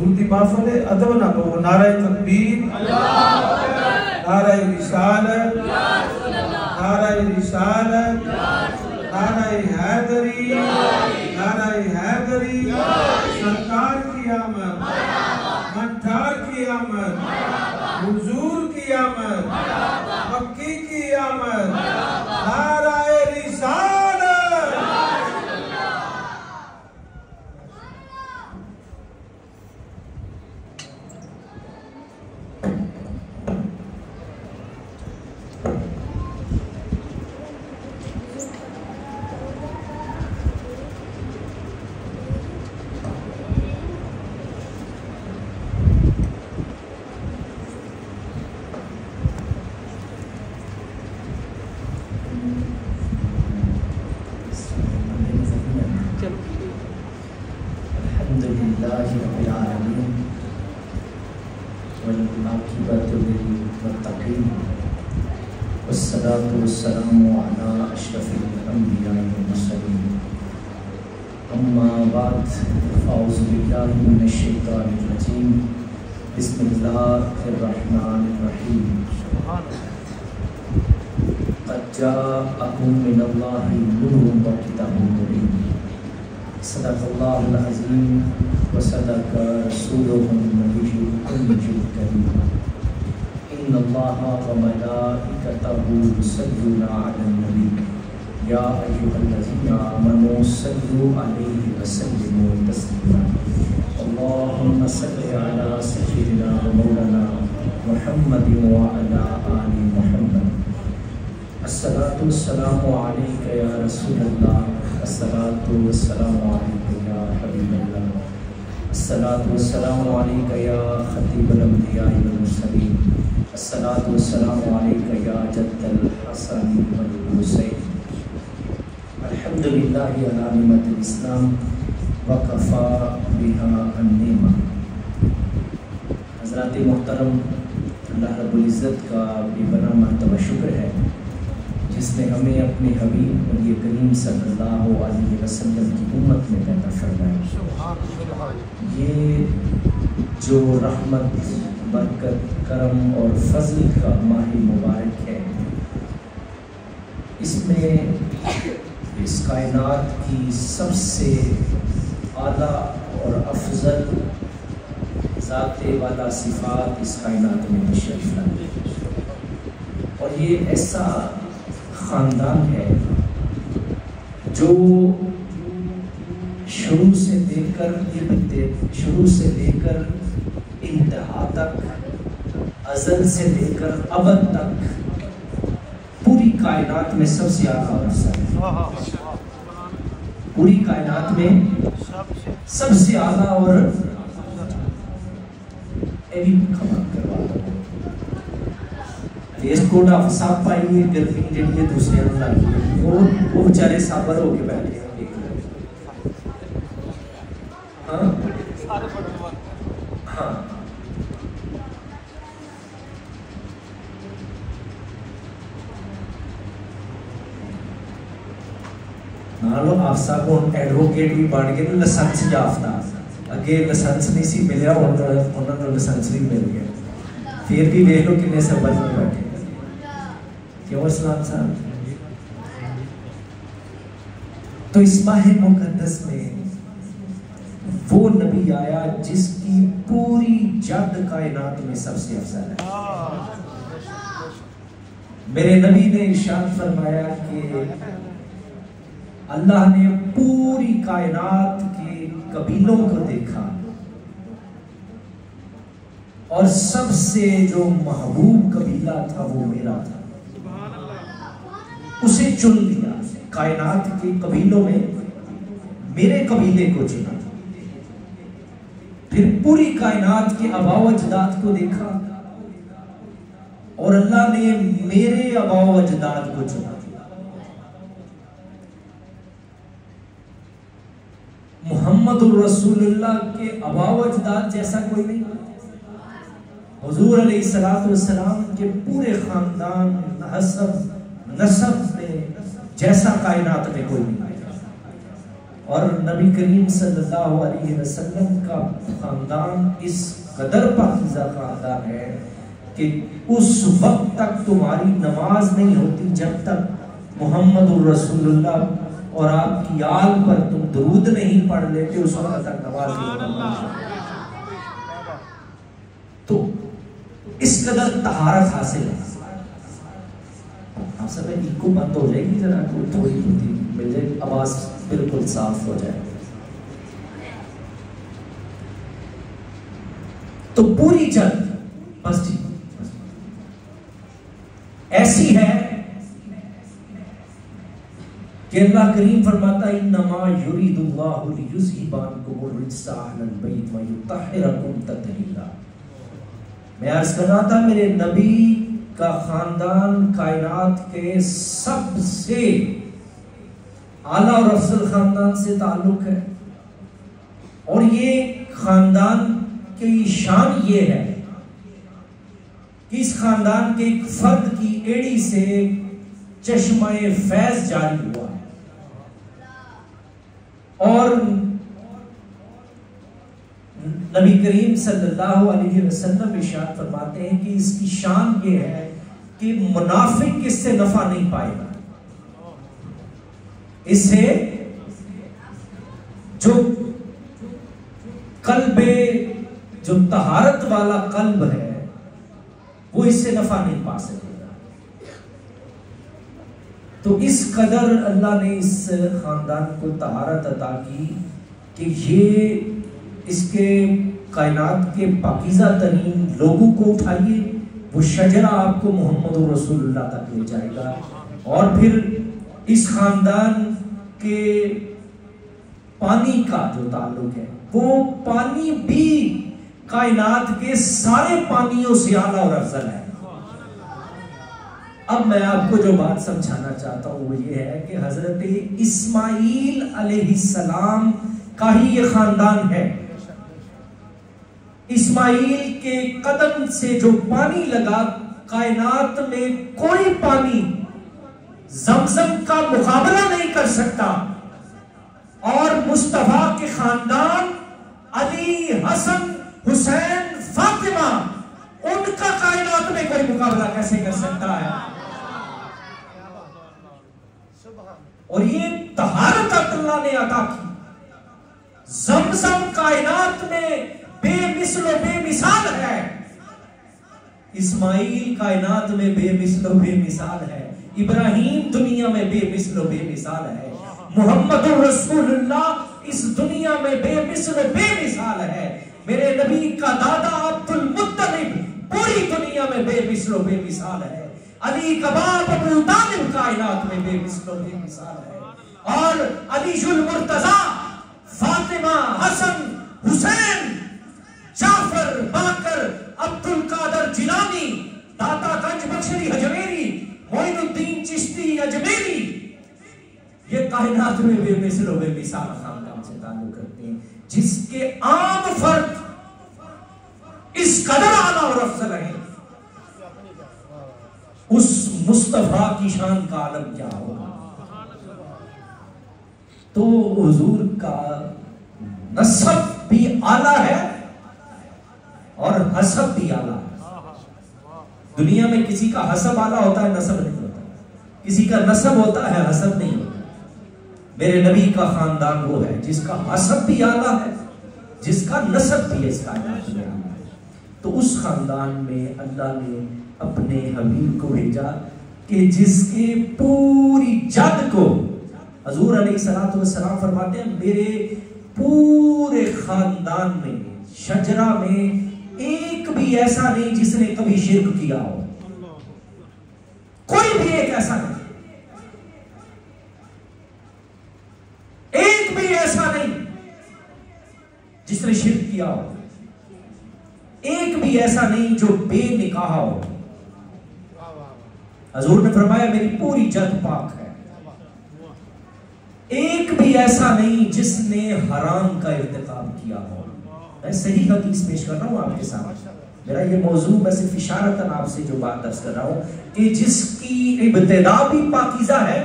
حضور دی محفل ہے، ادب نہ کہو، نعرہ تکبیر، نعرہ رسالت، نعرہ رسالت، نعرہ حیدری، نعرہ حیدری، سرکار کی آمد، مٹھار کی آمد، حضور کی آمد، مکی کی آمد، نعرہ رسالت۔ والسلام على أشرف الأنبياء والمرسلين أما بعد فأعوذ بالله من الشيطان الرجيم بسم الله الرحمن الرحيم قد جاءكم من الله نور وكتاب مبين صدق الله العظيم وصدق رسوله النبي الكريم إن الله وملائكته يصلون على النبي يا أيها الذين آمنوا صلوا عليه وسلموا تسليما اللهم صل على سيدنا ومولانا محمد وعلى آل محمد الصلاة والسلام عليك يا رسول الله الصلاة والسلام عليك يا حبيب الله الصلاة والسلام عليك يا خطيب الأنبياء والمرسلين الصلاة والسلام عليك يا جد الحسن والحسين الحمد لله على نعمة الإسلام وكفى بها النعمة۔ حضرات محترم، اللہ رب العزت کا بے پناہ مرتبہ شکر ہے جس نے ہمیں اپنے حبیب نبی کریم صلی اللہ علیہ وسلم کی امت میں پیدا فرمایا۔ یہ جو رحمت، برکت، کرم اور فضل کا ماہ مبارک ہے، اس میں اس کائنات کی سب سے اعلیٰ اور افضل ذات والا صفات اس کائنات میں تشریف لائی، اور یہ ایسا خاندان ہے جو شروع سے لے کر انتہا تک، ازل سے لے کر ابد تک پوری کائنات میں سب سے اعلیٰ اور افضل ہے۔ پوری کائنات میں سب سے اعلیٰ اور فیس کوڈ آپ صاحب پائیے، گرمی جڑی دوسرے لگی وہ بیچارے صابر ہو کے بیٹھے ہیں۔ ہاں نالو آپ صاحب ایڈوکیٹ بھی بن گئے، لائسنس یافتہ، اگے لائسنس نہیں سی ملیا، انہوں نے لائسنس بھی مل گیا، پھر بھی دیکھ لو کنے سبر میں بیٹھے۔ کیوں اسلام صاحب؟ تو اس ماہ مقدس میں وہ نبی آیا جس کی پوری جد کائنات میں سب سے افضل ہے۔ میرے نبی نے ارشاد فرمایا کہ اللہ نے پوری کائنات کے قبیلوں کو دیکھا اور سب سے جو محبوب قبیلہ تھا وہ میرا تھا، اسے چن لیا، کائنات کے قبیلوں میں میرے قبیلے کو چنا۔ پھر پوری کائنات کے آباء و اجداد کو دیکھا اور اللہ نے میرے آباء و اجداد کو چنا۔ محمد الرسول اللہ کے آباء و اجداد جیسا کوئی نہیں، حضور علیہ السلام کے پورے خاندان، نسب میں جیسا کائنات میں کوئی نہیں۔ اور نبی کریم صلی اللہ علیہ وسلم کا خاندان اس قدر پاکیزہ خاندان ہے کہ اس وقت تک تمہاری نماز نہیں ہوتی جب تک محمد الرسول اللہ اور آپ کی آل پر تم درود نہیں پڑھ لیتے، اس وقت تک نماز نہیں ہوتی۔ تو اس قدر طہارت حاصل ہے۔ آپ سب ایک کو بند ہو جائے گی ذرا، کوئی تھوڑی ہوتی مل جائے، آواز بالکل صاف ہو جائے۔ تو پوری جنگ بس جی ایسی ہے کہ اللہ کریم فرماتا ہے انما یرید اللہ لیذھب عنکم الرجس اہل البیت ویطہرکم تطہیرا۔ میں عرض کر رہا تھا میرے نبی کا خاندان کائنات کے سب سے اعلیٰ اور افضل خاندان سے تعلق ہے، اور یہ خاندان کی شان یہ ہے کہ اس خاندان کے ایک فرد کی ایڑی سے چشمہ فیض جاری ہوا ہے، اور نبی کریم صلی اللہ علیہ وسلم ارشاد فرماتے ہیں کہ اس کی شان یہ ہے کہ منافق اس سے نفع نہیں پائے گا، اس سے جو قلب جو طہارت والا قلب ہے وہ اس سے نفع نہیں پا سکے گا۔ تو اس قدر اللہ نے اس خاندان کو طہارت عطا کی کہ یہ اس کے کائنات کے پاکیزہ ترین لوگوں کو اٹھائیے، وہ شجرہ آپ کو محمد رسول اللہ تک لے جائے گا، اور پھر اس خاندان کے پانی کا جو تعلق ہے وہ پانی بھی کائنات کے سارے پانیوں سے اعلیٰ اور افضل ہے۔ اب میں آپ کو جو بات سمجھانا چاہتا ہوں وہ یہ ہے کہ حضرت اسماعیل علیہ السلام کا ہی یہ خاندان ہے۔ اسماعیل کے قدم سے جو پانی لگا، کائنات میں کوئی پانی زمزم کا مقابلہ نہیں کر سکتا، اور مصطفیٰ کے خاندان علی، حسن، حسین، فاطمہ، ان کا کائنات میں کوئی مقابلہ کیسے کر سکتا ہے؟ اور یہ طہارت اللہ نے عطا کی۔ زمزم کائنات میں بے مثل و بے مثال ہے، اسماعیل کائنات میں بے مثل و بے مثال ہے، ابراہیم دنیا میں بے مثل و بے مثال ہے، محمد رسول اللہ اس دنیا میں بے مثل و بے مثال ہے، میرے نبی کا دادا عبد المطلب پوری دنیا میں بے مثل و بے مثال ہے، علی کا باپ ابو طالب کائنات میں بے مثل و بے مثال ہے، اور علی المرتضی، فاطمہ، حسن، حسین، جعفر، باقر، عبد القادر جیلانی، داتا گنج بخشی اجمیری، معین الدین چشتی اجمیری، یہ کائنات میں بے مثل و بے مثال خاندان سے تعلق کرتے ہیں، جس کے عام فرد اس قدر اعلیٰ اور افضل ہیں، اس مصطفیٰ کی شان کا عالم کیا ہوگا۔ تو حضور کا نسب بھی اعلیٰ ہے اور حسب بھی اعلیٰ ہے۔ دنیا میں کسی کا حسب اعلیٰ ہوتا ہے، نسب نہیں ہوتا، کسی کا نسب ہوتا ہے، حسب نہیں ہوتا۔ میرے نبی کا خاندان وہ ہے جس کا حسب بھی اعلیٰ ہے، جس کا نسب بھی اس کائنات میں اعلیٰ ہے۔ تو اس خاندان میں اللہ نے اپنے حبیب کو بھیجا کہ جس کے پوری جد کو حضور علیہ السلام فرماتے ہیں میرے پورے خاندان میں، شجرہ میں ایک بھی ایسا نہیں جس نے کبھی شرک کیا ہو، کوئی بھی ایک ایسا نہیں، ایک بھی ایسا نہیں جس نے شرک کیا ہو، ایک بھی ایسا نہیں جو بے نکاح ہو۔ حضور نے فرمایا میری پوری جد پاک ہے، ایک بھی ایسا نہیں جس نے حرام کا ارتکاب کیا ہو۔ میں صحیح حدیث پیش کر رہا ہوں آپ کے سامنے، میرا یہ موضوع میں صرف اشارتاً آپ سے جو بات درس کر رہا ہوں کہ جس کی ابتدا بھی پاکیزہ ہے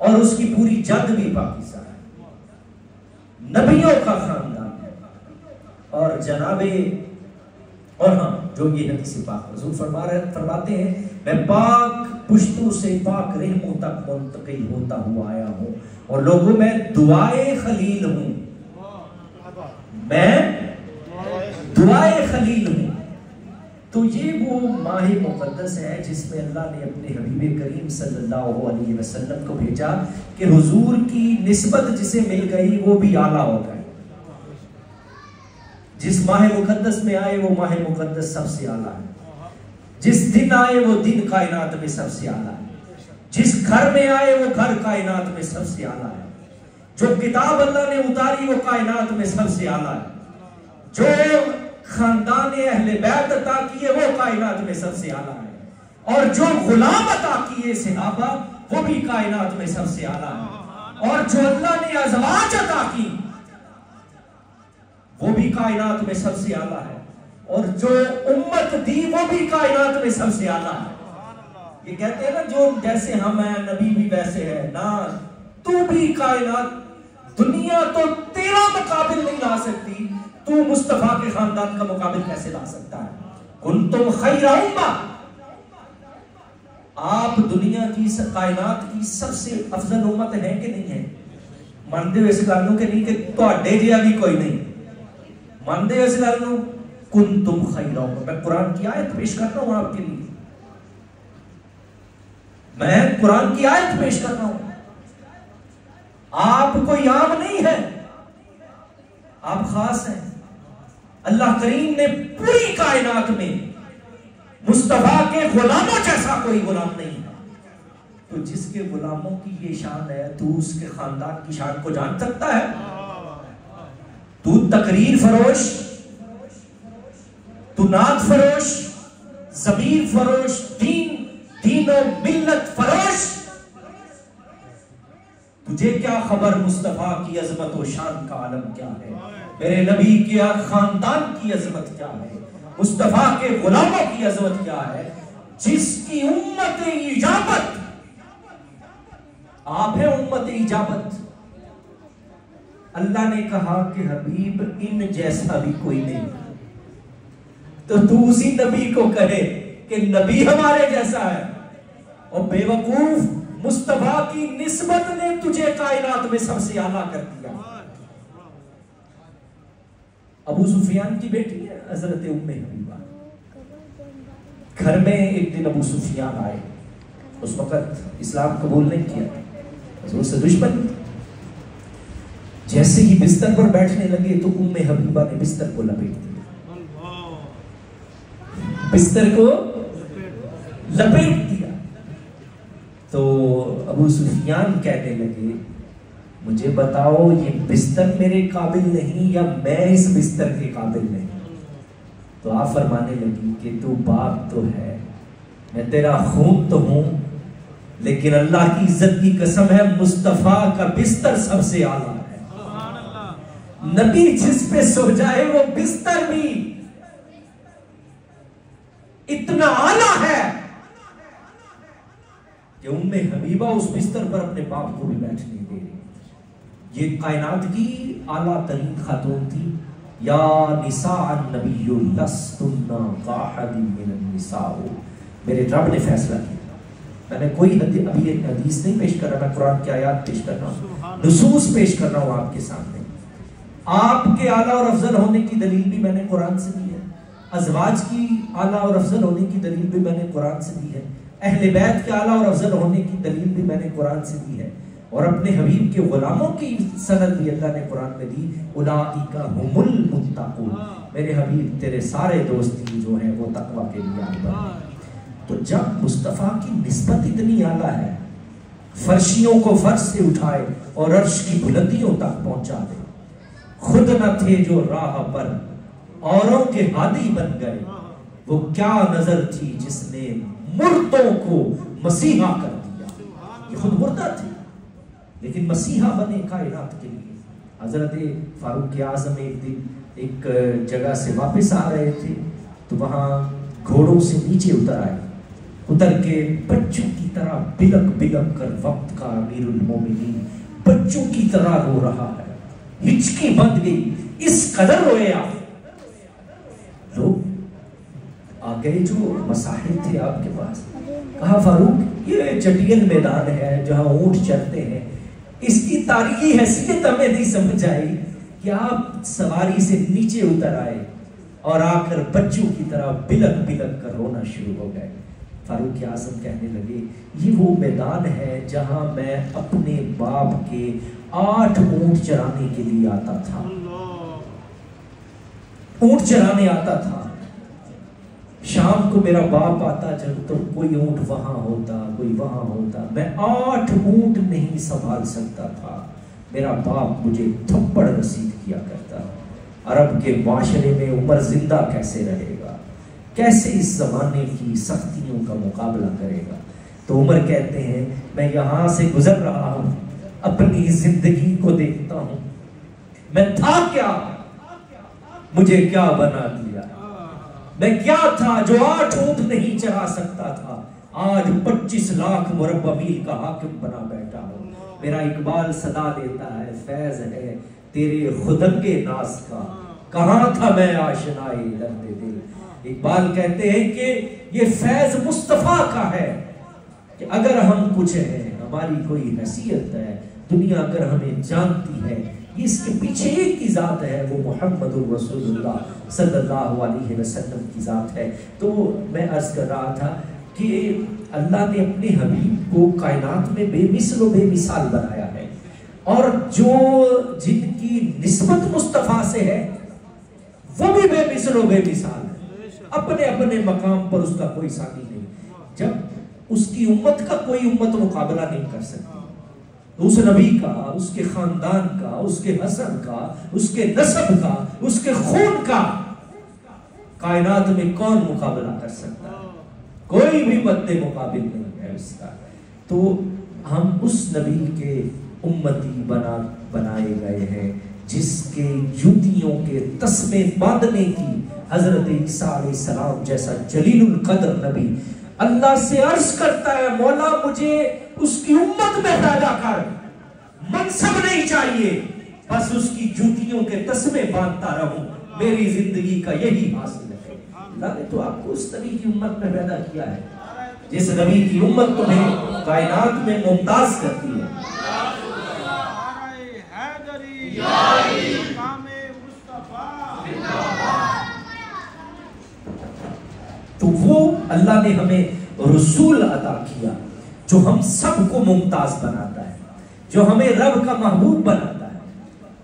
اور اس کی پوری جد بھی پاکیزہ ہے، نبیوں کا خاندان ہے، اور جناب اور ہاں جو یہ حدیث پاک حضور فرماتے ہیں میں پاک پشتوں سے پاک رحموں تک منتقل ہوتا ہوا آیا ہوں، اور لوگوں میں دعائے خلیل ہوں، میں دعائے خلیل ہوں۔ تو یہ وہ ماہ مقدس ہے جس میں اللہ نے اپنے حبیب کریم صلی اللہ علیہ وسلم کو بھیجا کہ حضور کی نسبت جسے مل گئی وہ بھی اعلیٰ ہو گئے۔ جس ماہ مقدس میں آئے وہ ماہ مقدس سب سے اعلیٰ ہے، جس دن آئے وہ دن کائنات میں سب سے اعلیٰ ہے، جس گھر میں آئے وہ گھر کائنات میں سب سے اعلیٰ ہے، جو کتاب اللہ نے اتاری وہ کائنات میں سب سے اعلیٰ ہے، جو خاندان اہل بیت عطا کیے وہ کائنات میں سب سے اعلیٰ ہے، اور جو غلام عطا کیے صحابہ وہ بھی کائنات میں سب سے اعلیٰ ہے، اور جو اللہ نے ازواج عطا کی وہ بھی کائنات میں سب سے اعلیٰ ہے، اور جو امت دی وہ بھی کائنات میں سب سے اعلیٰ ہے۔ یہ کہتے ہیں نا جو جیسے ہم ہیں نبی بھی ویسے ہے نا، تو بھی کائنات دنیا تو تیرا مقابل نہیں لا سکتی، تو مصطفیٰ کے خاندان کا مقابل کیسے لا سکتا ہے؟ کنتم خیر امہ، آپ دنیا کی کائنات کی سب سے افضل امت ہیں کہ نہیں ہے؟ مانتے ہو اس گل نوں کہ نہیں کہ تواڈے جہا بھی کوئی نہیں؟ مانتے ہو اس گل نوں؟ کنتم خیر امہ۔ میں قرآن کی آیت پیش کر رہا ہوں آپ کے لیے، میں قرآن کی آیت پیش کر رہا ہوں، آپ کوئی عام نہیں ہے، آپ خاص ہیں۔ اللہ کریم نے پوری کائنات میں مصطفیٰ کے غلاموں جیسا کوئی غلام نہیں ہے، تو جس کے غلاموں کی یہ شان ہے تو اس کے خاندان کی شان کو جان سکتا ہے؟ تو تقریر فروش، تو نعت فروش، ضمیر فروش، دین و ملت فروش، تجھے کیا خبر مصطفیٰ کی عظمت و شان کا عالم کیا ہے، میرے نبی کے خاندان کی عظمت کیا ہے، مصطفیٰ کے غلاموں کی عظمت کیا ہے، جس کی امت اجابت آپ ہیں، امت اجابت۔ اللہ نے کہا کہ حبیب ان جیسا بھی کوئی نہیں، تو اسی نبی کو کہے کہ نبی ہمارے جیسا ہے، اور بے وقوف مصطفیٰ کی نسبت نے تجھے کائنات میں سب سے اعلیٰ کر دیا۔ ابو سفیان کی بیٹی ہے حضرت ام حبیبہ، گھر میں ایک دن ابو سفیان آئے، اس وقت اسلام قبول نہیں کیا، حضور سے دشمن، جیسے ہی بستر پر بیٹھنے لگے تو ام حبیبہ نے بستر کو لپیٹ دیا، بستر کو لپیٹ دیا۔ تو ابو سفیان کہنے لگے مجھے بتاؤ یہ بستر میرے قابل نہیں یا میں اس بستر کے قابل نہیں؟ تو آپ فرمانے لگی کہ تو باپ تو ہے، میں تیرا خون تو ہوں، لیکن اللہ کی عزت کی قسم ہے مصطفیٰ کا بستر سب سے اعلیٰ ہے، نبی جس پہ سو جائے وہ بستر بھی اتنا اعلیٰ ہے کہ ام حبیبہ اس بستر پر اپنے باپ کو بھی بیٹھنے دے رہی۔ یہ کائنات کی اعلیٰ ترین خاتون تھی، یا نساء النبی لستن کاحد من النساء، میرے رب نے فیصلہ کیا۔ میں نے کوئی ابھی ایک حدیث نہیں پیش کر رہا، میں قرآن کی آیات پیش کر رہا ہوں، نصوص پیش کر رہا ہوں آپ کے سامنے۔ آپ کے اعلیٰ اور افضل ہونے کی دلیل بھی میں نے قرآن سے دی ہے، ازواج کی اعلیٰ اور افضل ہونے کی دلیل بھی میں نے قرآن سے دی ہے، اہل بیت کے اعلیٰ اور افضل ہونے کی دلیل بھی میں نے قرآن سے دی ہے، اور اپنے حبیب کے غلاموں کی سند بھی اللہ نے قرآن میں دی، اولئک هم المتقون، میرے حبیب تیرے سارے دوستی جو ہیں وہ تقوی کے لیے آئے ہیں۔ تو جب مصطفیٰ کی نسبت اتنی اعلیٰ ہے، فرشیوں کو فرش سے اٹھائے اور عرش کی بلندیوں تک پہنچا دے، خود نہ تھے جو راہ پر اوروں کے ہادی بن گئے، وہ کیا نظر تھی جس نے مردوں کو مسیحا کر دیا۔ یہ خود مردہ تھے لیکن مسیحا بنے کائنات کے لیے۔ حضرت فاروق اعظم ایک دن ایک جگہ سے واپس آ رہے تھے تو وہاں گھوڑوں سے نیچے اتر آئے، اتر کے بچوں کی طرح بلک بلک کر وقت کا امیر المومنین بچوں کی طرح رو رہا ہے. ہچکی بند گئی، اس قدر روئے آپ. لوگ آگئے جو مساحل تھے آپ کے پاس، کہا فاروق یہ چٹیل میدان ہے جہاں اونٹ چرتے ہیں، اس کی تاریخی حیثیت ہمیں نہیں سمجھ آئی کہ آپ سواری سے نیچے اتر آئے اور آ کر بچوں کی طرح بلک بلک کر رونا شروع ہو گئے. فاروق اعظم کہنے لگے یہ وہ میدان ہے جہاں میں اپنے باپ کے 8 اونٹ چرانے کے لیے آتا تھا. اونٹ چرانے آتا تھا. شام کو میرا باپ آتا جب تو کوئی اونٹ وہاں ہوتا کوئی وہاں ہوتا، میں 8 اونٹ نہیں سنبھال سکتا تھا. میرا باپ مجھے تھپڑ رسید کیا کرتا. عرب کے معاشرے میں عمر زندہ کیسے رہے گا، کیسے اس زمانے کی سختیوں کا مقابلہ کرے گا. تو عمر کہتے ہیں میں یہاں سے گزر رہا ہوں، اپنی زندگی کو دیکھتا ہوں، میں تھا کیا، مجھے کیا بنا دیا. میں کیا تھا جو 8 اونٹ نہیں چرا سکتا تھا، آج 25 لاکھ مربع میل کا حاکم بنا بیٹھا ہوں. میرا اقبال صدا دیتا ہے فیض ہے تیرے خدنگے ناز کا، کہاں تھا میں آشنائے درد دل. اقبال کہتے ہیں کہ یہ فیض مصطفیٰ کا ہے کہ اگر ہم کچھ ہیں، ہماری کوئی حیثیت ہے، دنیا اگر ہمیں جانتی ہے، یہ اس کے پیچھے ایک کی ذات ہے، وہ محمد الرسول اللہ صلی اللہ علیہ وسلم کی ذات ہے. تو میں عرض کر رہا تھا کہ اللہ نے اپنے حبیب کو کائنات میں بے مثل و بے مثال بنایا ہے، اور جو جن کی نسبت مصطفیٰ سے ہے وہ بھی بے مثل و بے مثال ہے. اپنے اپنے مقام پر اس کا کوئی ثانی نہیں. جب اس کی امت کا کوئی امت مقابلہ نہیں کر سکتی، اس نبی کا، اس کے خاندان کا، اس کے حسن کا، اس کے نسب کا، اس کے خون کا کائنات میں کون مقابلہ کر سکتا ہے؟ کوئی بھی مد مقابل نہیں ہے اس کا. تو ہم اس نبی کے امتی بنائے گئے ہیں جس کے جوتیوں کے تسمے باندھنے کی حضرت عیسیٰ علیہ السلام جیسا جلیل القدر نبی اللہ سے عرض کرتا ہے مولا مجھے اس کی امت میں پیدا کر، منصب نہیں چاہیے، بس اس کی جوتیوں کے تسمے باندھتا رہوں، میری زندگی کا یہی حاصل ہے. اللہ نے تو آپ کو اس نبی کی امت میں پیدا کیا ہے جس نبی کی امت تمہیں کائنات میں ممتاز کرتی ہے. تو وہ اللہ نے ہمیں رسول عطا کیا جو ہم سب کو ممتاز بناتا ہے، جو ہمیں رب کا محبوب بناتا ہے،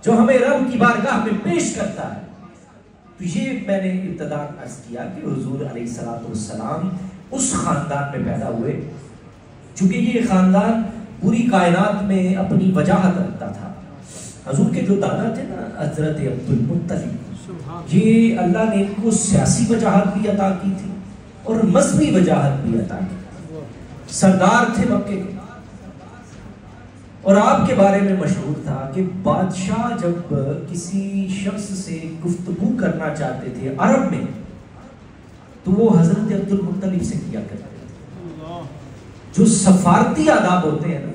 جو ہمیں رب کی بارگاہ میں پیش کرتا ہے. تو یہ میں نے ابتدا عرض کیا کہ حضور علیہ السلام اس خاندان میں پیدا ہوئے، چونکہ یہ خاندان پوری کائنات میں اپنی وجاہت رکھتا تھا. حضور کے جو دادا تھے نا حضرت عبد المطلب، یہ اللہ نے ان کو سیاسی وجاہت بھی عطا کی تھی اور مذہبی وجاہت بھی عطا کی. سردار تھے مکے کے، اور آپ کے بارے میں مشہور تھا کہ بادشاہ جب کسی شخص سے گفتگو کرنا چاہتے تھے عرب میں تو وہ حضرت عبد المطلب سے کیا کرتے تھے. جو سفارتی آداب ہوتے ہیں نا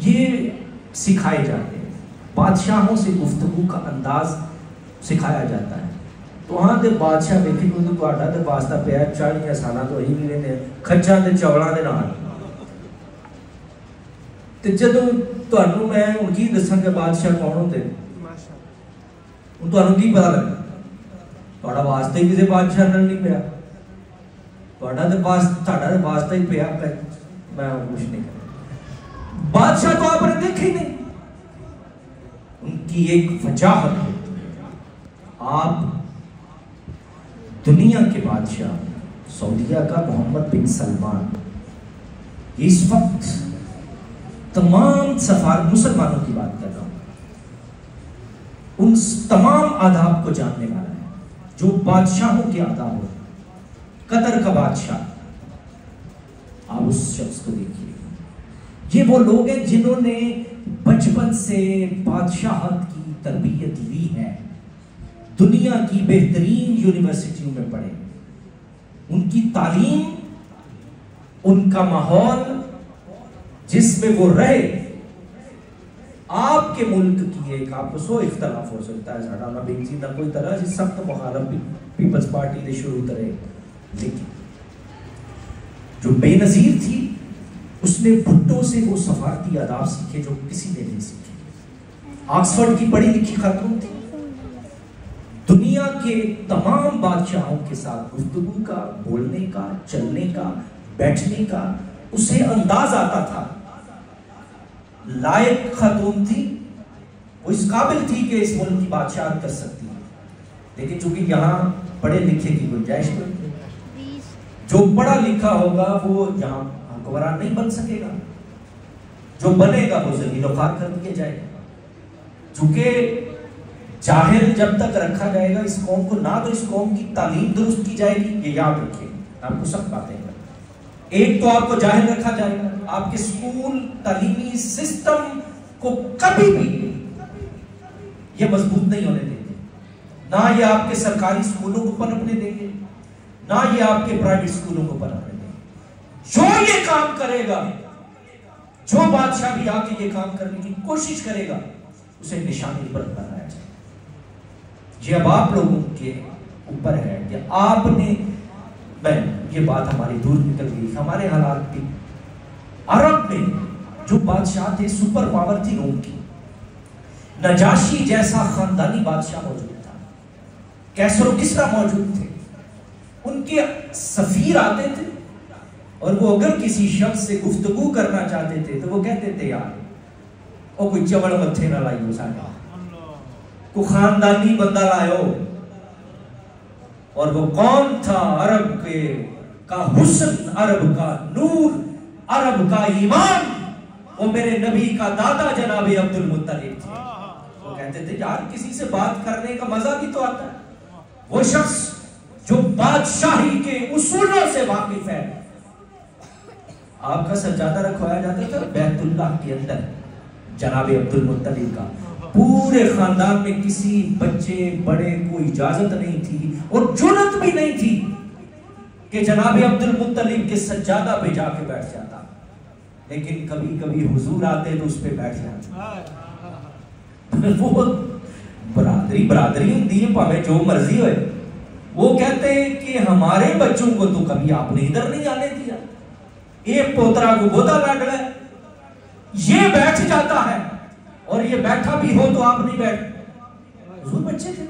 یہ سکھائے جاتے ہیں، بادشاہوں سے گفتگو کا انداز سکھایا جاتا ہے. تو ہاں دے بادشاہ دیکھیں کہ تو آڈا دے واسطہ پہ ہے 40 سالہ تو ہی بھی رہنے کھچاں دے چوڑاں دے نال. تو جدو تانوں میں ان کی دساں کہ بادشاہ کون ہوتے ان تانوں کی پتا لگا تہاڈا واسطہ ہی کسی بادشاہ نال نہیں پیا، تہاڈا دے واسطہ ہی پیا، میں کچھ نہیں کرتا. بادشاہ تو آپ نے دیکھے نہیں، ان کی ایک وجاہت ہوتی ہے. آپ دنیا کے بادشاہ سعودیہ کا محمد بن سلمان، یہ اس وقت تمام سفارت مسلمانوں کی بات کر رہا ہوں، ان تمام آداب کو جاننے والا ہے جو بادشاہوں کے آداب ہو. قطر کا بادشاہ، آپ اس شخص کو دیکھیے، یہ وہ لوگ ہیں جنہوں نے بچپن سے بادشاہت کی تربیت لی ہے، دنیا کی بہترین یونیورسٹیوں میں پڑھے، ان کی تعلیم ان کا ماحول جس میں وہ رہے، آپ کے ملک کی ایک آپ کو سو اختلاف ہو سکتا ہے ساڑھا بیچی نہ کوئی طرح سے سخت مخالف پیپلز پارٹی نے شروع کرے، لیکن جو بے نظیر تھی اس نے بھٹو سے وہ سفارتی آداب سیکھے جو کسی نے نہیں سیکھے۔ آکسفورڈ کی پڑھی لکھی خاتون تھی، دنیا کے تمام بادشاہوں کے ساتھ گفتگو کا، بولنے کا، چلنے کا، بیٹھنے کا اسے انداز آتا تھا، لائق خاتون تھی، وہ اس قابل تھی کہ اس ملک کی بادشاہت کر سکتی ہے، لیکن چونکہ یہاں پڑھے لکھے کی گنجائش نہیں، جو پڑھا لکھا ہوگا وہ یہاں حکمران نہیں بن سکے گا، جو بنے گا وہ ذلیل و خوار کر دیا جائے گا۔ چونکہ جاہل جب تک رکھا جائے گا اس قوم کو، نہ تو اس قوم کی تعلیم درست کی جائے گی، یہ یاد رکھیں، آپ کو سخت باتیں ہیں۔ ایک تو آپ کو جاہل رکھا جائے گا، آپ کے اسکول تعلیمی سسٹم کو کبھی بھی یہ مضبوط نہیں ہونے دیں گے، نہ یہ آپ کے سرکاری اسکولوں کو پنپنے دیں گے، نہ یہ آپ کے پرائیویٹ اسکولوں کو پنپنے دیں گے۔ جو یہ کام کرے گا، جو بادشاہ بھی آ کے یہ کام کرنے کی کوشش کرے گا، اسے نشانی پر بنایا جائے۔ یہ اب آپ لوگوں کے اوپر ہے کہ آپ نے، یہ بات ہماری دور نکل گئی، ہمارے حالات بھی عرب میں جو بادشاہ تھے سپر پاور تھی روم کی، نجاشی جیسا خاندانی بادشاہ موجود تھا، کیسر و کسرا موجود تھے، ان کے سفیر آتے تھے اور وہ اگر کسی شخص سے گفتگو کرنا چاہتے تھے تو وہ کہتے تھے یار وہ کوئی چوڑ متھے نہ لائیو ساڑھا، کوئی خاندانی بندہ لائیو، اور وہ کون تھا؟ عرب کا حسن، عرب کا نور، عرب کا ایمان، وہ میرے نبی کا دادا جناب عبد المطلب تھے۔ وہ کہتے تھے یار کسی سے بات کرنے کا مزہ بھی تو آتا ہے، وہ شخص جو بادشاہی کے اصولوں سے واقف ہے۔ آپ کا سجادہ رکھوایا جاتا تھا بیت اللہ کے اندر جناب عبد المطلب کا، پورے خاندان میں کسی بچے بڑے کو اجازت نہیں تھی اور جرأت بھی نہیں تھی کہ جناب عبد المطلب کے سجادہ پہ جا کے بیٹھ جاتا، لیکن کبھی کبھی حضور آتے تو اس پہ بیٹھ جاتے۔ وہ برادری ہوتی ہے، پاوے جو مرضی ہوئے، وہ کہتے ہیں کہ ہمارے بچوں کو تو کبھی آپ نے ادھر نہیں آنے دیا، ایک پوترا کو گودا بیٹھ گئے، یہ بیٹھ جاتا ہے اور یہ بیٹھا بھی ہو تو آپ نہیں بیٹھ، حضور بچے تھے۔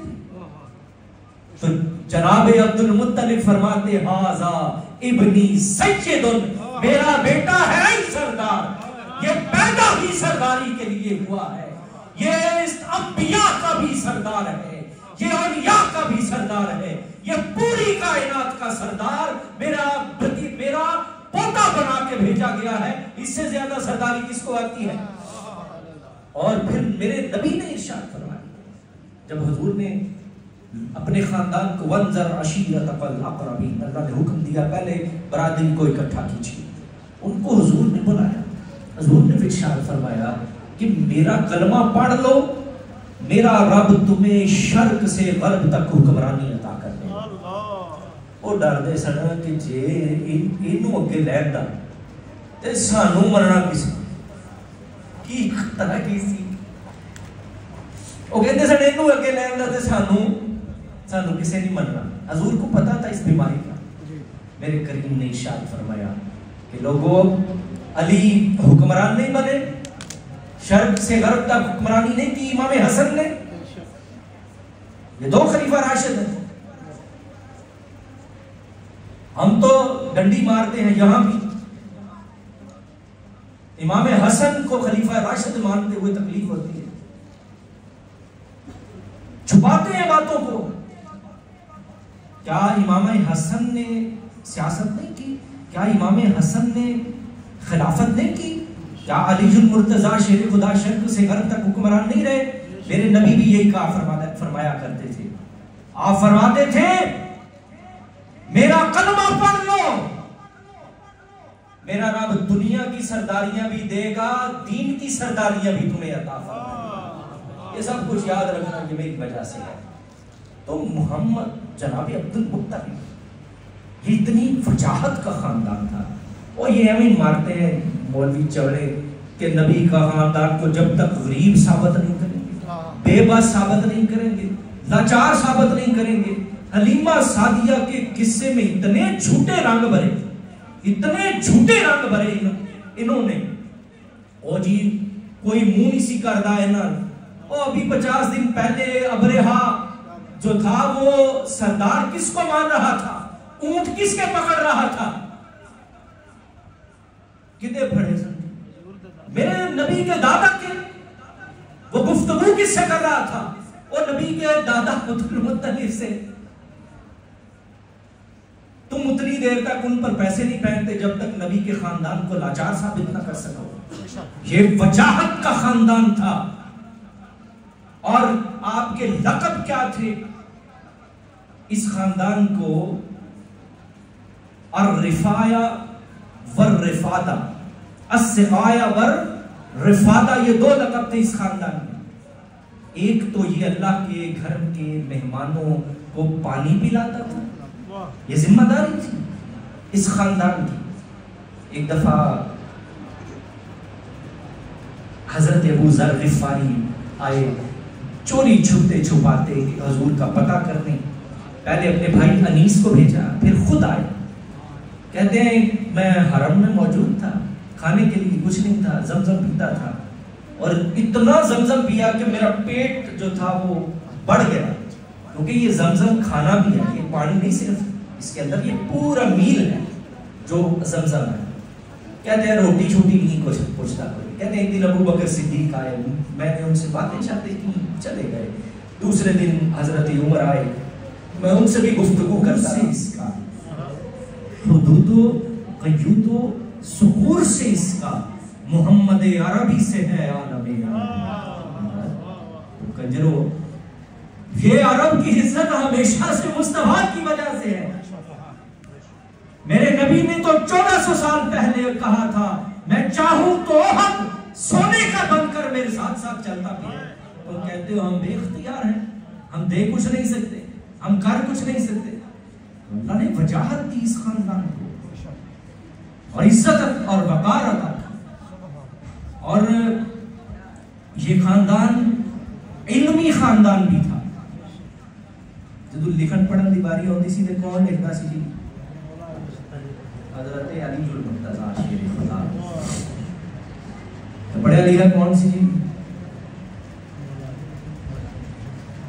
تو جناب عبد المطلب فرماتے ہاذا ابنی سید، میرا بیٹا ہے سردار، یہ پیدا ہی سرداری کے لیے ہوا ہے، یہ انبیاء کا بھی سردار ہے، یہ اولیاء کا بھی سردار ہے، یہ پوری کائنات کا سردار میرا پوتا بنا کے بھیجا گیا ہے، اس سے زیادہ سرداری کس کو آتی ہے؟ اور پھر میرے نبی نے ارشاد فرمایا، جب حضور نے اپنے خاندان کو وانذر عشیرتک الاقربین، اللہ نے حکم دیا پہلے برادری کو اکٹھا کیجیے، ان کو حضور نے بلایا، حضور نے ارشاد فرمایا کہ میرا کلمہ پڑھ لو، میرا رب تمہیں شرق سے غرب تک حکمرانی عطا کر دے۔ وہ ڈر دے سن کہ جے اینو اگے لین دا تے سانو مرنا کسی کی خطرہ کی سی، وہ کہتے سن اینو اگے لین دا تے سانو کسے نہیں مرنا۔ حضور کو پتا تھا اس بیماری کا، میرے کریم نے ارشاد فرمایا کہ لوگوں علی حکمران نہیں بنے، شرق سے غرب تک حکمرانی نہیں کی امام حسن نے، یہ دو خلیفہ راشد ہیں۔ ہم تو ڈنڈی مارتے ہیں یہاں بھی، امام حسن کو خلیفہ راشد مانتے ہوئے تکلیف ہوتی ہے، چھپاتے ہیں باتوں کو۔ کیا امام حسن نے سیاست نہیں کی؟ کیا امام حسن نے خلافت نہیں کی؟ کیا علی المرتضیٰ شیر خدا شرق سے غرب تک حکمران نہیں رہے؟ میرے نبی بھی یہی کہا فرمایا کرتے تھے، آپ فرماتے تھے میرا کلمہ پڑھ لو، میرا رب دنیا کی سرداریاں بھی دے گا، دین کی سرداریاں بھی تمہیں عطا فرمائے۔ یہ سب کچھ یاد رکھنا یہ میری وجہ سے ہے۔ تو محمد جناب عبد المطلب یہ اتنی وجاہت کا خاندان تھا، اور یہ ہمیں مارتے ہیں مولوی چوڑے کہ نبی کا خاندان کو جب تک غریب ثابت نہیں کریں گے، بے بس ثابت نہیں کریں گے، لاچار ثابت نہیں کریں گے۔ حلیمہ سعدیہ کے قصے میں اتنے جھوٹے رنگ بھرے، اتنے جھوٹے رنگ بھرے انہوں نے، او جی کوئی منہ نہیں سی کردا ہے نا، او ابھی 50 دن پہلے ابرہا جو تھا وہ سردار کس کو مان رہا تھا، اونٹ کس کے پکڑ رہا تھا، کتنے پڑھے سن میرے نبی کے دادا کے، وہ گفتگو کس سے کر رہا تھا، وہ نبی کے دادا عبدالمطلب سے۔ تم اتنی دیر تک ان پر پیسے نہیں پہنتے جب تک نبی کے خاندان کو لاچار ثابت نہ کر سکو۔ یہ وجاہت کا خاندان تھا، اور آپ کے لقب کیا تھے؟ اس خاندان کو الرفایہ والرفادہ، السقایہ والرفادہ، یہ دو لقب تھے اس خاندان میں۔ ایک تو یہ اللہ کے گھر کے مہمانوں کو پانی پلاتا تھا، یہ ذمہ داری تھی اس خاندان کی۔ ایک دفعہ حضرت ابو ذر غفاری آئے چوری چھپتے چھپاتے حضور کا پتہ کرنے، پہلے اپنے بھائی انیس کو بھیجا، پھر خود آئے، کہتے ہیں میں حرم میں موجود تھا، کھانے کے لیے کچھ نہیں تھا، زمزم پیتا تھا، اور اتنا زمزم پیا کہ میرا پیٹ جو تھا وہ بڑھ گیا، کیونکہ یہ زمزم کھانا بھی ہے، یہ پانی نہیں صرف، اس کے اندر یہ پورا میل ہے جو زمزم ہے۔ کہتے ہیں روٹی چھوٹی نہیں کچھ پوچھتا کوئی، کہتے ہیں ایک دن ابو بکر صدیق آئے، میں نے ان سے باتیں شاتیں کی، چلے گئے۔ دوسرے دن حضرت عمر آئے، میں ان سے بھی گفتگو کرتا رہا، اس کا حدود و قیود و سکور سے اس کا محمد عربی سے ہے عالم کنجرو، یہ عرب کی عزت ہمیشہ سے مصطفیٰ کی وجہ سے ہے۔ میرے نبی نے تو 1400 سال پہلے کہا تھا میں چاہوں تو احد سونے کا بن کر میرے ساتھ ساتھ چلتا بھی، تو کہتے ہو ہم بے اختیار ہیں، ہم دے کچھ نہیں سکتے، ہم کر کچھ نہیں سکتے۔ اللہ نے وجاہت دی اس خاندان کو، اور عزت اور وقار عطا کی، اور یہ خاندان علمی خاندان بھی تھا۔ جدو لکھن پڑھن دی باری ہوتی سی تے کون لکھتا سی جی؟ حضرت علی المرتضیٰ شیر خدا۔ پڑھا لکھا کون سی جی؟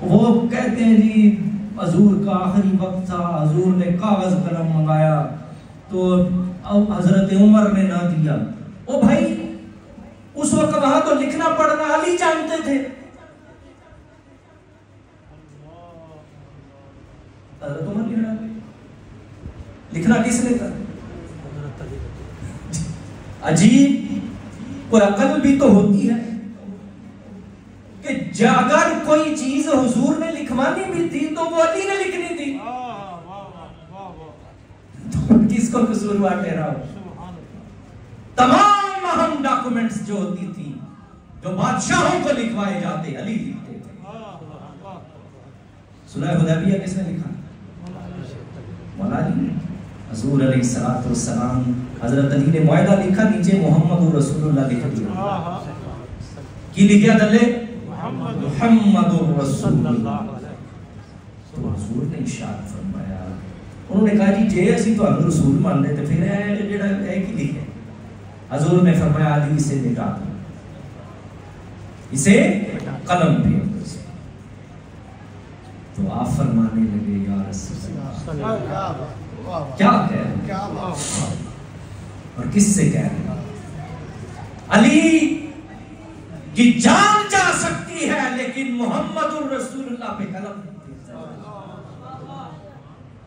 وہ کہتے ہیں جی حضور کا آخری وقت تھا، حضور نے کاغذ قلم منگایا تو حضرت عمر نے نہ دیا۔ او بھائی اس وقت وہاں تو لکھنا پڑھنا علی جانتے تھے، حضرت عمر لکھنا کس نے تھا؟ عجیب، کوئی عقل بھی تو ہوتی ہے کہ اگر کوئی چیز حضور نے لکھوانی بھی تھی تو وہ علی نے لکھنی تھی، تو کس کو قصوروار ٹھہراؤ؟ تمام اہم ڈاکومنٹس جو ہوتی تھی جو بادشاہوں کو لکھوائے جاتے علی لکھتے تھے۔ صلح حدیبیہ کس نے لکھا؟ مولا علی نے۔ حضور علیہ السلام حضرت علی نے معاہدہ لکھا، نیچے محمد رسول اللہ لکھ دیا۔ کی لکھیا دلے؟ محمد رسول اللہ۔ تو حضور نے ارشاد فرمایا، انہوں نے کہا جی جے اسی تو ہم رسول مان لے تو پھر جڑا ہے کی لکھے؟ حضور نے فرمایا علی اسے مٹا دو، اسے قلم پہ۔ تو آپ فرمانے لگے یا رسول اللہ کیا کہہ رہے ہیں اور کس سے کہہ رہے ہیں؟ علی کی جان جا سکتی ہے لیکن محمد الرسول اللہ پہ قلم نہیں۔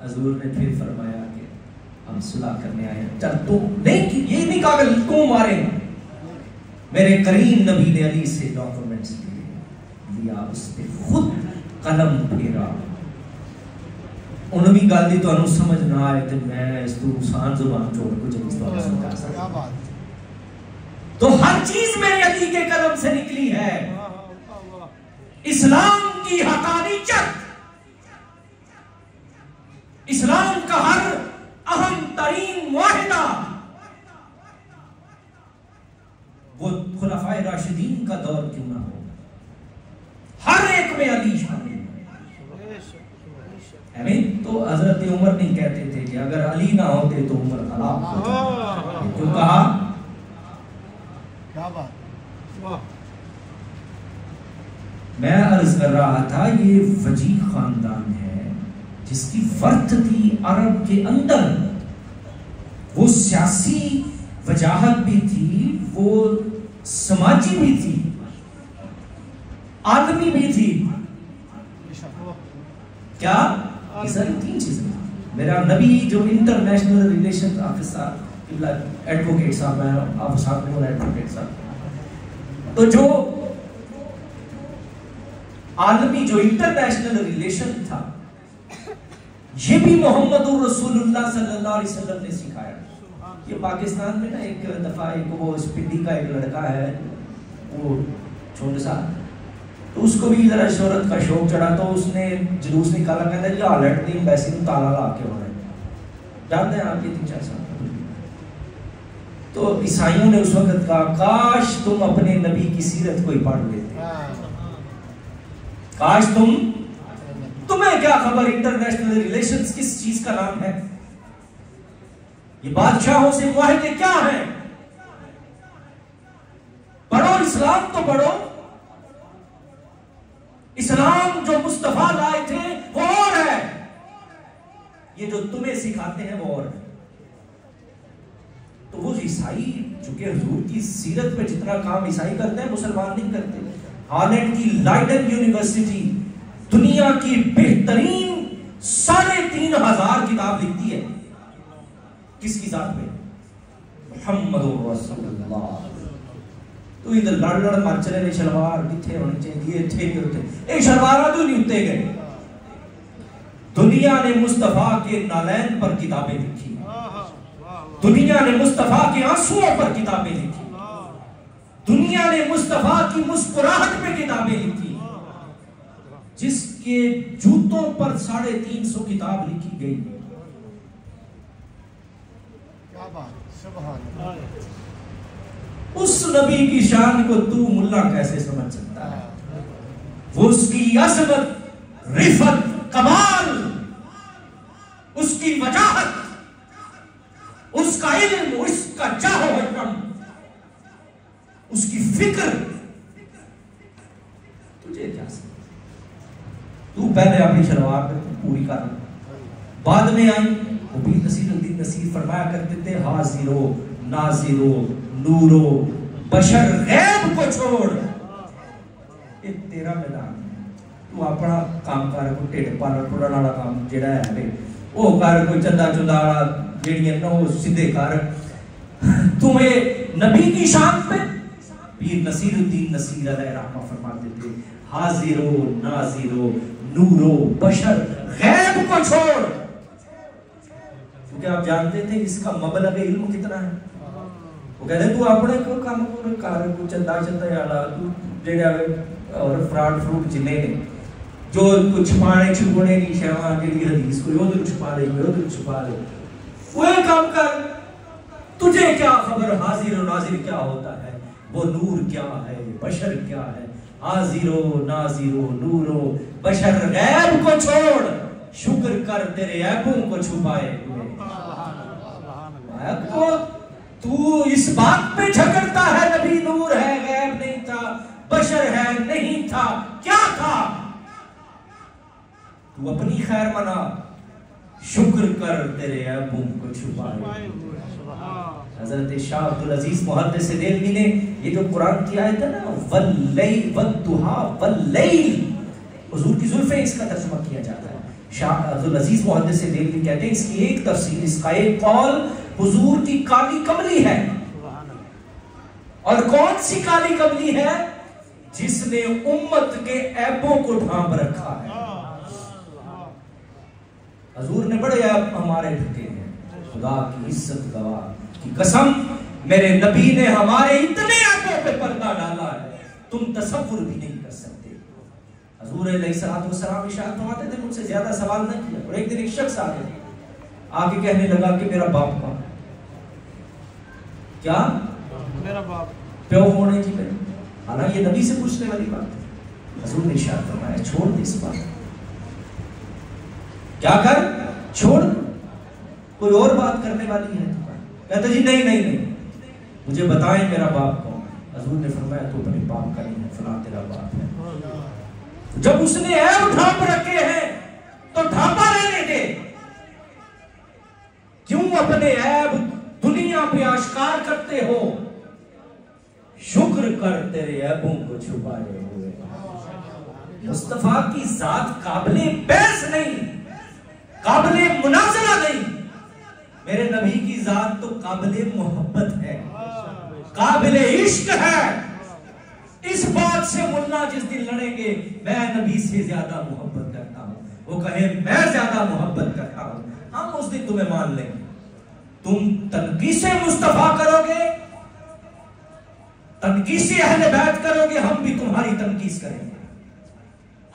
حضور نے پھر فرمایا کہ ہم صلح کرنے آئے ہیں، چل تو نہیں کی، یہ نہیں کہا کہ تو مارے گا، میرے کریم نبی نے علی سے ڈاکومنٹس لیا، اس پہ خود قلم پھیرا۔ انہوں بھی گل دی تو انہوں سمجھ نہ آئے تو میں اس تو سان زبان چھوڑ کو جب اس تو سمجھا سکتا، تو ہر چیز میرے علی کے قلم سے نکلی ہے۔ اسلام کی حقانیت، اسلام کا ہر اہم ترین معاہدہ کا دور کیوں نہ ہو، ہر ایک میں علی شامل ہے۔ تو حضرت عمر نہیں کہتے تھے کہ اگر علی نہ ہوتے تو عمر ہلاک ہوتا، کیوں کہا؟ میں عرض کر رہا تھا یہ وجیح خاندان ہے جس کی ورث تھی عرب کے اندر، وہ سیاسی وجاہت بھی تھی، وہ سماجی بھی تھی، عالمی بھی تھی۔ کیا؟ یہ ساری تین چیزیں۔ میرا نبی جو انٹرنیشنل ریلیشن آفیسر ایڈوکیٹ صاحب ہیں، آپ ساتھ میں ایڈوکیٹ صاحب، تو جو عالمی جو انٹرنیشنل ریلیشن تھا، یہ بھی محمد رسول اللہ صلی اللہ علیہ وسلم نے سکھایا۔ یہ پاکستان میں نا ایک دفعہ وہ اس پنڈی کا ایک لڑکا ہے، وہ چھوٹے سا، تو اس کو بھی ذرا شہرت کا شوق چڑھا، تو اس نے جلوس نکالا، کہتا ہے جی ہالینڈ دی ایمبیسی میں تالا لا کے ہونا ہے، جانتے ہیں آپ یہ 3-4 سال۔ تو عیسائیوں نے اس وقت کہا کاش تم اپنے نبی کی سیرت کو ہی پڑھ لیتے، کاش تمہیں کیا خبر انٹرنیشنل ریلیشنز کس چیز کا نام ہے، یہ بادشاہوں سے معاہدے کیا ہیں، پڑھو اسلام تو پڑھو، اسلام جو مصطفیٰ لائے تھے وہ اور ہے، یہ جو تمہیں سکھاتے ہیں وہ اور ہے۔ تو وہ عیسائی چونکہ حضور کی سیرت پہ جتنا کام عیسائی کرتے ہیں مسلمان نہیں کرتے۔ ہالینڈ کی لائڈن یونیورسٹی دنیا کی بہترین 3500 کتاب لکھتی ہے، کس کی ذات پہ؟ محمد رسول اللہ۔ تو ادھر لڑ مر چلے نے شلوار کتنے ہونے چاہیے، تھے کہ ہوتے ایک شلوار تو نہیں اٹھتے گئے۔ دنیا نے مصطفیٰ کے نالین پر کتابیں لکھی، دنیا نے مصطفیٰ کے آنسوؤں پر کتابیں لکھی، دنیا نے مصطفیٰ کی مسکراہٹ پہ کتابیں لکھی، جس کے جوتوں پر 350 کتاب لکھی گئی۔ اس نبی کی شان کو تو ملا کیسے سمجھ سکتا ہے؟ وہ اس کی عظمت، رفت، کمال، اس کی وجاہت، اس کا علم، اس کا جاہ و اکرام، اس کی فکر تجھے کیا سمجھ؟ تو پہلے اپنی شلوار پہ پوری کر، بعد میں آئی وہ بھی نصیر الدین نصیر فرمایا کرتے تھے حاضرو ناظرو نورو بشر غیب کو چھوڑ، یہ تیرا میدان ہے، تو اپنا کام کر، کوئی ٹھیک پالن پورن والا کام جڑا ہے وہ کر، کوئی چندہ چندہ والا جڑی ہے نا وہ سیدھے کر۔ تمہیں نبی کی شان پہ پیر نصیر الدین نصیر علیہ رحمہ فرماتے تھے حاضرو ناظرو نورو بشر غیب کو چھوڑ، کیونکہ آپ جانتے تھے اس کا مبلغ علم کتنا ہے۔ وہ کہتے ہیں تو اپنے کو کام کر، کو چندہ چندہ والا تو جڑا اور فراڈ فروٹ جنے نے جو کچھ چھپانے چھپونے کی شیواں جڑی حدیث کوئی ادھر چھپا لے، کوئی ادھر چھپا لے، وہ کام کر۔ تجھے کیا خبر حاضر و ناظر کیا ہوتا ہے، وہ نور کیا ہے، بشر کیا ہے؟ حاضر و ناظر و نور و بشر غیب کو چھوڑ، شکر کر تیرے عیبوں کو چھپائے ہوئے۔ تو اس بات پہ جھگڑتا ہے نبی نور ہے، غیب نہیں تھا، بشر ہے نہیں تھا، کیا تھا؟ تو اپنی خیر منا، شکر کر تیرے عیبوں کو چھپائے۔ حضرت شاہ عبدالعزیز محدث دہلوی نے یہ جو قرآن کی آیت ہے نا واللیل والضحیٰ واللیل، حضور کی زلفیں اس کا ترجمہ کیا جاتا ہے۔ شاہ عبدالعزیز محدث دہلوی کہتے ہیں اس کی ایک تفسیر، اس کا ایک قول حضور کی کالی کملی ہے۔ اور کون سی کالی کملی ہے؟ جس نے امت کے عیبوں کو ڈھانپ رکھا ہے۔ حضور نے بڑے عیب ہمارے ڈھکے ہیں، خدا کی عزت گواہ کی قسم میرے نبی نے ہمارے اتنے عیبوں پہ پردہ ڈالا ہے تم تصور بھی نہیں کر سکتے۔ حضور علیہ السلام ارشاد فرماتے تھے مجھ سے زیادہ سوال نہ کیا، اور ایک دن ایک شخص آ کے کہنے لگا کہ میرا باپ کہاں؟ کیا؟ میرا باپ پیو ہونے کی میرے حالانکہ یہ نبی سے پوچھنے والی بات ہے. حضور نے ارشاد فرمایا چھوڑ دے اس بات کو. کیا کر؟ چھوڑ. کوئی اور بات کرنے والی ہے تو کہتا جی نہیں مجھے بتائیں میرا باپ کون. حضور نے فرمایا تو اپنے باپ کا نہیں ہے، فلاں تیرا باپ ہے. جب اس نے عیب ڈھانپ رکھے ہیں تو ڈھانپا رہنے دے. کیوں اپنے عیب دنیا پہ آشکار کرتے ہو؟ شکر کر تیرے عیبوں کو چھپائے ہوئے. مصطفیٰ کی ذات قابل بحث نہیں، قابل مناظرہ نہیں. میرے نبی کی ذات تو قابل محبت ہے، قابل عشق ہے. اس بات سے ملا جس دن لڑیں گے میں نبی سے زیادہ محبت کرتا ہوں، وہ کہے میں زیادہ محبت کرتا ہوں، ہم اس دن تمہیں مان لیں گے. تم تنقیس مصطفیٰ کرو گے، تنقیس اہل بیت کرو گے، ہم بھی تمہاری تنقیس کریں گے.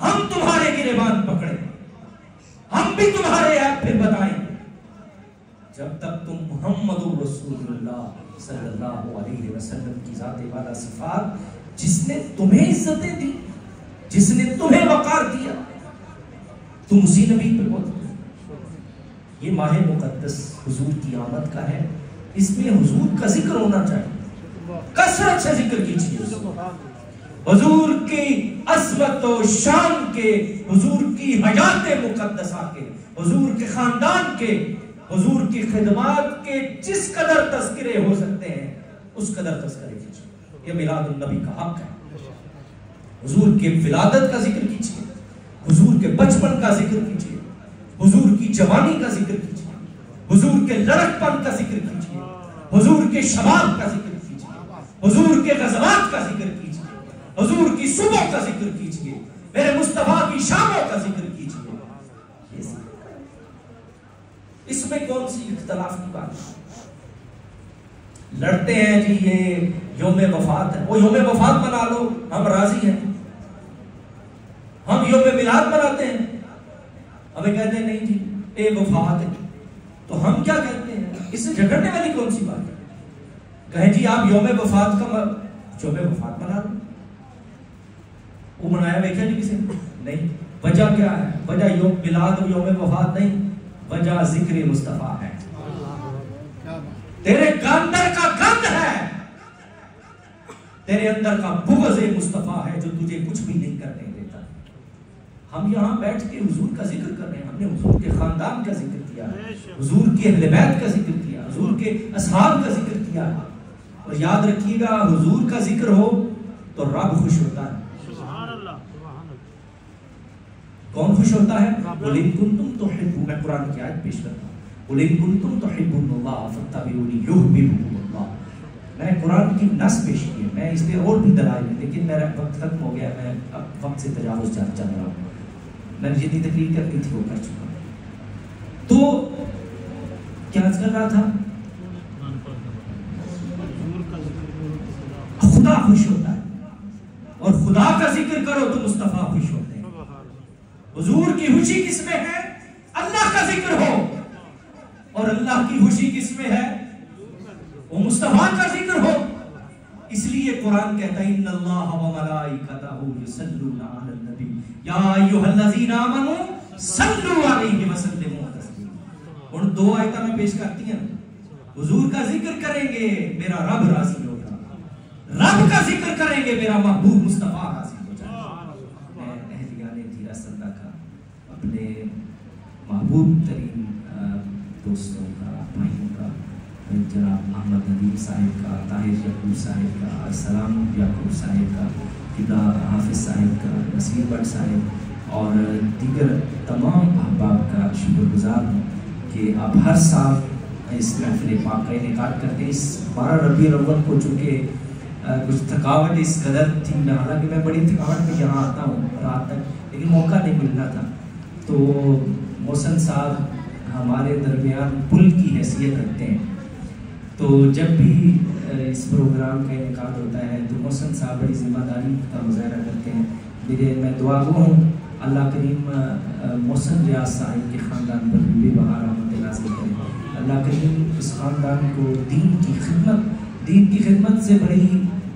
ہم تمہارے گریبان پکڑیں گے، ہم بھی تمہارے عیب پھر بتائیں گے. جب تک تم محمد رسول اللہ صلی اللہ علیہ وسلم کی ذات والا صفات، جس نے تمہیں عزتیں دی، جس نے تمہیں وقار دیا، تم اسی نبی پہ بولتے. یہ ماہ مقدس حضور کی آمد کا ہے، اس میں حضور کا ذکر ہونا چاہیے. کثرت سے ذکر کیجیے حضور کی عظمت و شان کے، حضور کی حیات مقدسہ کے، حضور کے خاندان کے، حضور کی خدمات کے جس قدر تذکرے ہو سکتے ہیں اس قدر تذکرے کیجیے. یہ میلاد النبی کا حق ہے. حضور کے ولادت کا ذکر کیجیے، حضور کے بچپن کا ذکر کیجیے، حضور کی جوانی کا ذکر کیجیے، حضور کے لڑکپن کا ذکر کیجیے، حضور کے شباب کا ذکر کیجیے، حضور کے غزوات کا ذکر کیجیے، حضور کی صبح کا ذکر کیجیے، میرے مصطفیٰ کی شاموں کا ذکر کیجیے. اس میں کون سی اختلاف کی بات ہے؟ لڑتے ہیں جی یہ یوم وفات ہے، وہ یوم وفات منا لو، ہم راضی ہیں. ہم یوم میلاد مناتے ہیں، ہمیں کہتے ہیں نہیں جی اے وفات ہے. تو ہم کیا کہتے ہیں؟ اس سے جھگڑنے والی کون سی بات ہے؟ کہیں جی آپ یوم وفات کا یوم وفات منا لو. وہ منایا دیکھا جی کسی نے؟ نہیں. وجہ کیا ہے؟ وجہ یوم میلاد اور یوم وفات نہیں، وجہ ذکر مصطفیٰ ہے. تیرے اندر کا گند ہے، تیرے اندر کا بغض مصطفیٰ ہے جو تجھے کچھ بھی نہیں کرنے دیتا. ہم یہاں بیٹھ کے حضور کا ذکر کر رہے ہیں، ہم نے حضور کے خاندان کا ذکر کیا، حضور کے اہل بیت کا ذکر کیا، حضور کے اصحاب کا ذکر کیا. اور یاد رکھیے گا حضور کا ذکر ہو تو رب خوش ہوتا ہے. کون خوش ہوتا ہے؟ قُلْ إِن كُنتُمْ تُحِبُّونَ، میں قرآن کی آیت پیش کرتا ہوں. قُلْ إِن كُنتُمْ تُحِبُّونَ اللَّهَ فَاتَّبِعُونِي يُحْبِبْكُمُ اللَّهُ. میں قرآن کی نص پیش کی ہے، میں اس پہ اور بھی دلائل ہیں لیکن میرا وقت ختم ہو گیا، میں اب وقت سے تجاوز چل رہا ہوں. میں نے جتنی تقریر کرنی تھی وہ کر چکا ہوں. تو کیا عرض کر رہا تھا؟ خدا خوش ہوتا ہے، اور خدا کا ذکر کرو تو مصطفیٰ خوش ہوتے ہیں. حضور کی خوشی کس میں ہے؟ اللہ کا ذکر ہو. اور اللہ کی خوشی کس میں ہے؟ وہ مصطفیٰ کا ذکر ہو. اس لیے قرآن کہتا ہے ان اللہ و ملائکتہ یصلون علی النبی یا ایھا الذین آمنوا صلوا علیہ وسلموا تسلیما. ان دو آیتیں میں پیش کرتی ہیں. حضور کا ذکر کریں گے میرا رب راضی ہوگا، رب کا ذکر کریں گے میرا محبوب مصطفیٰ راضی ہو جائے گا. میں اہلیان دھیرا سندہ کا، اپنے محبوب ترین دوستوں کا، بھائیوں کا، جناب احمد ندیم صاحب کا، طاہر یعقوب صاحب کا، سلام یعقوب صاحب کا، فدا حافظ صاحب کا، نصیر بٹ صاحب اور دیگر تمام احباب کا شکر گزار ہوں کہ آپ ہر سال اس محفل پاک کا انعقاد کرتے ہیں. اس 12 ربیع الاول کو چونکہ کچھ تھکاوٹ اس قدر تھی، حالانکہ میں بڑی تھکاوٹ میں یہاں آتا ہوں رات تک، لیکن موقع نہیں ملنا تھا. تو محسن صاحب ہمارے درمیان پل کی حیثیت رکھتے ہیں، تو جب بھی اس پروگرام کا انعقاد ہوتا ہے تو محسن صاحب بڑی ذمہ داری کا مظاہرہ کرتے ہیں. میں دعا گو ہوں اللہ کریم محسن ریاض صاحب کے خاندان پر بے بہار رحمت نازل کرے. اللہ کریم اس خاندان کو دین کی خدمت سے بڑی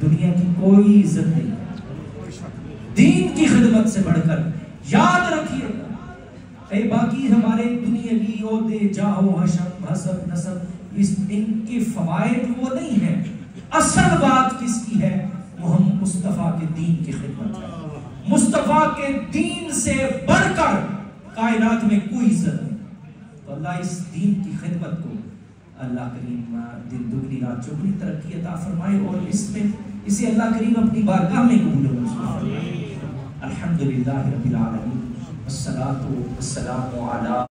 دنیا کی کوئی عزت نہیں ہے دین کی خدمت سے بڑھ کر. یاد رکھیے اے باقی ہمارے دنیاوی عہدے جاہ و حسب نسب ان کے فوائد وہ نہیں ہیں. اصل بات کس کی ہے؟ محمد مصطفیٰ کے دین کی خدمت ہے. مصطفیٰ کے دین سے بڑھ کر کائنات میں کوئی عزت نہیں. تو اللہ اس دین کی خدمت کو اللہ کریم دن دگنی رات چوگنی ترقی عطا فرمائے اور اس میں اسے اللہ کریم اپنی بارگاہ میں قبول فرمائے. الحمدللہ رب العالمین والصلاۃ والسلام علی